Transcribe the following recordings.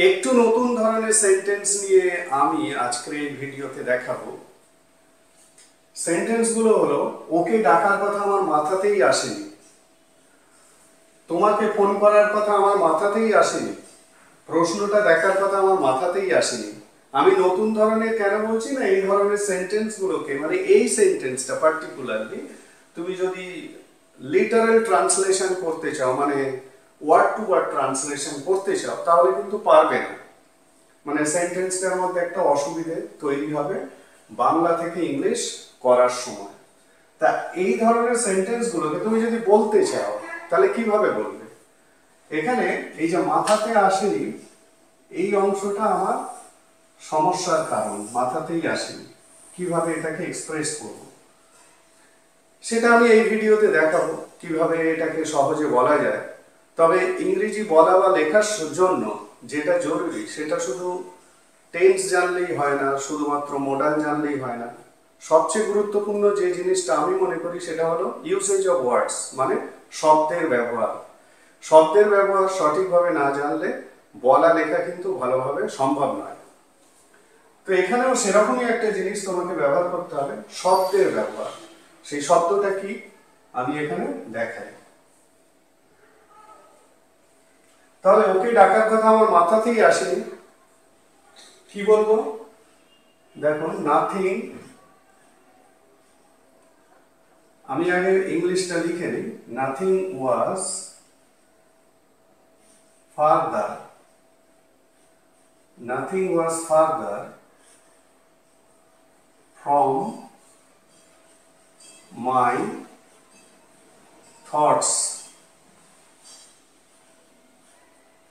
একটু নতুন ধরনের সেন্টেন্স নিয়ে আমি আজকের এই ভিডিওতে দেখাবো। সেন্টেন্সগুলো হলো, ওকে ডাকার কথা আমার মাথাতেই আসেনি, তোমাকে ফোন করার কথা আমার মাথাতেই আসেনি, প্রশ্নটা দেখার কথা আমার মাথাতেই আসেনি। আমি নতুন ধরনের কেন বলছি না, এই ধরনের সেন্টেন্সগুলোকে, মানে এই সেন্টেন্সটা পার্টিকুলারলি তুমি যদি লিটারাল ট্রান্সলেশন করতে চাও, মানে ওয়ার্ড টু ওয়ার্ড ট্রান্সলেশন করতে চাও, তাহলে কিন্তু পারবে না। মানে সেন্টেন্সটার মধ্যে একটা অসুবিধে তৈরি হবে বাংলা থেকে ইংলিশ করার সময়। তা এই ধরনের সেন্টেন্সগুলোকে তুমি যদি বলতে চাও তাহলে কিভাবে বলবে? এখানে এই যে মাথাতে আসেনি, এই অংশটা আমার সমস্যার কারণ, মাথাতেই আসেনি। কিভাবে এটাকে এক্সপ্রেস করব সেটা আমি এই ভিডিওতে দেখাবো, কিভাবে এটাকে সহজে বলা যায়। তবে ইংরেজি বলা বা লেখার জন্য যেটা জরুরি সেটা শুধু টেন্স জানলেই হয় না, শুধুমাত্র মডার্ন জানলেই হয় না। সবচেয়ে গুরুত্বপূর্ণ যে জিনিসটা আমি মনে করি সেটা হলো ইউসেজ অফ ওয়ার্ডস, মানে শব্দের ব্যবহার। শব্দের ব্যবহার সঠিকভাবে না জানলে বলা লেখা কিন্তু ভালোভাবে সম্ভব নয়। তো এখানেও সেরকমই একটা জিনিস তোমাকে ব্যবহার করতে হবে, শব্দের ব্যবহার। সেই শব্দটা কি আমি এখানে দেখাই। তাহলে ওকে ডাকার কথা আমার মাথাতেই আসেনি, কি বলবো? দেখো, নাথিং, আমি আগে ইংলিশটা লিখে নিই। Nothing was further, nothing was further from my thoughts,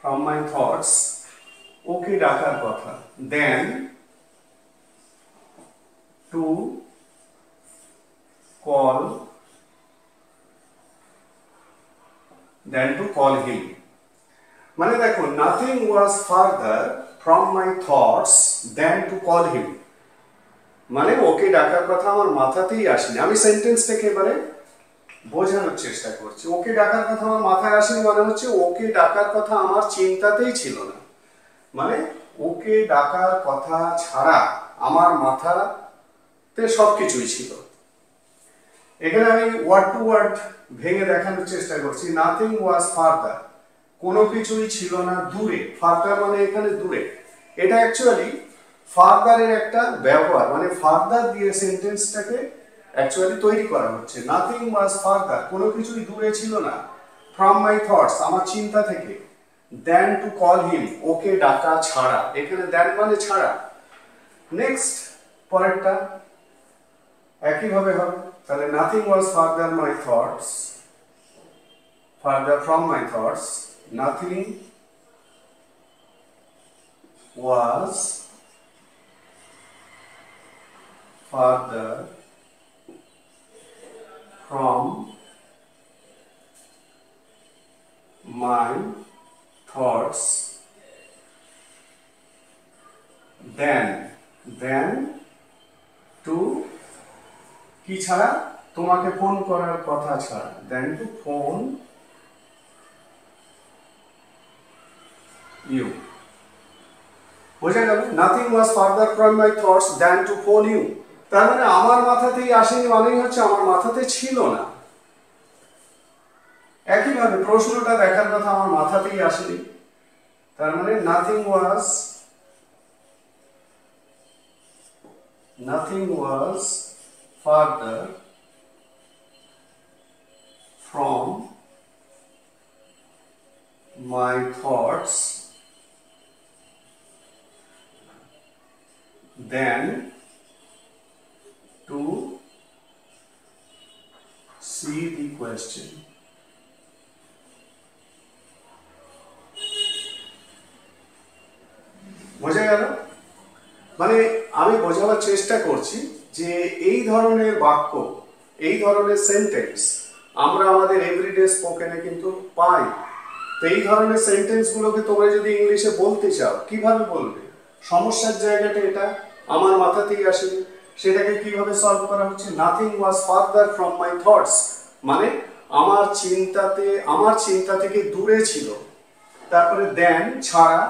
from my thoughts, ওকে ডাকার কথা, then to call him। মানে দেখো, nothing was further from my thoughts than to call him, মানে ওকে ডাকার কথা আমার মাথাতেই আসেনি। আমি সেন্টেন্সটাকে এবারে বোঝানোর চেষ্টা করছি। ওকে ডাকার কথা আমার মাথায় আসেনি মানে হচ্ছে ওকে ডাকার কথা আমার চিন্তাতেই ছিল না। মানে ওকে ডাকার কথা ছাড়া আমার মাথাতে সবকিছুই ছিল। এখানে আমি ওয়ার্ড টু ওয়ার্ড ভেঙে দেখানোর চেষ্টা করছি। নাথিং ওয়াজ ফার্দার, কোনো কিছুই ছিল না দূরে। ফার্দার মানে এখানে দূরে। এটা অ্যাকচুয়ালি ফার্দারের একটা ব্যবহার, মানে ফার্দার দিয়ে সেন্টেন্সটাকে অ্যাকচুয়ালি তৈরি করা হচ্ছে। নাথিং ওয়াজ ফার্দার, কোনো কিছুই দূরে ছিল না, ফ্রম মাই থটস, আমার চিন্তা থেকে, দেন টু কল হিম, ওকে ডাকা ছাড়া। এখানে দেন মানে ছাড়া। নেক্সট পরেরটা একইভাবে হবে। তাহলে nothing was further my thoughts, further from my thoughts, nothing was further from my thoughts then to কি ছাড়া? তোমাকে ফোন করার কথা ছাড়া, then to phone you। বোঝা গেল? nothing was further from my thoughts than to phone you। তার মানে আমার মাথাতেই আসেনি মানেই হচ্ছে আমার মাথাতে ছিল না। একইভাবে প্রশ্নটা দেখার কথা আমার মাথাতেই আসেনি, তার মানে nothing was further from my thoughts than to see the question। বোঝা গেল? মানে আমি বোঝাবার চেষ্টা করছি যে এই ধরনের বাক্য, এই ধরনের সেন্টেন্স আমরা আমাদের এভরিডে স্পোকেনে কিন্তু পাই। তো এই ধরনের সেন্টেন্সগুলোকে তোমরা যদি ইংলিশে বলতে চাও, কিভাবে বলবে? সমস্যার জায়গাটা এটা, আমার মাথাতেই আসেনি। সেটাকে কিভাবে সলভ করা হচ্ছে? Nothing was further from my thoughts, মানে আমার চিন্তা থেকে দূরে ছিল। তারপরে দেন ছাড়া,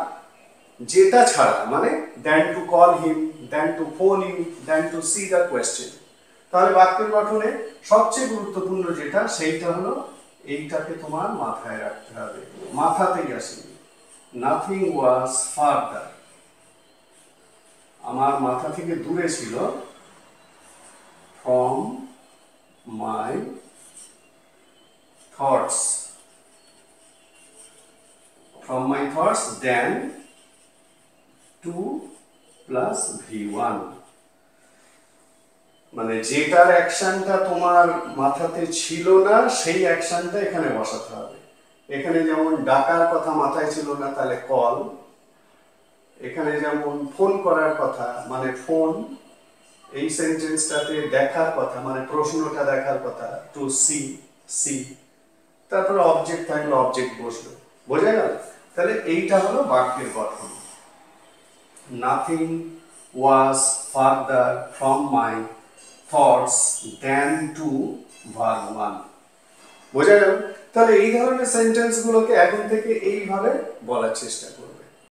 যেটা ছাড়া, মানে than to call him, than to phone him, than to see the question। তাহলে বাক্যের গঠনে সবচেয়ে গুরুত্বপূর্ণ যেটা সেইটা হলো এইটাকে তোমার মাথায় রাখতে হবে, মাথাতেই আসেনি। নাথিং ওয়াজ ফার্দার, আমার মাথা থেকে দূরে ছিল, from my thoughts, from my thoughts than to plus v1। মানে যেটার অ্যাকশনটা তোমার মাথাতে ছিল না সেই অ্যাকশনটা এখানে বসাতে হবে। এখানে যেমন ডাকার কথা মাথায় ছিল না, তাহলে কল। এখানে যেমন ফোন করার কথা মানে ফোন, এই সেন্টেন্সটাতে দেখার কথা মানে প্রশ্নটা দেখার কথা, টু সি, সি। তারপরে অবজেক্ট থাকলে অবজেক্ট বসলো, বোঝা গেল? তাহলে এইটা হলো বাক্যের গঠন। Nothing was further from my thoughts than to verb 1। বোঝা গেল? তাহলে এই ধরনের সেন্টেন্সগুলোকে এখন থেকে এইভাবে বলার চেষ্টা করব।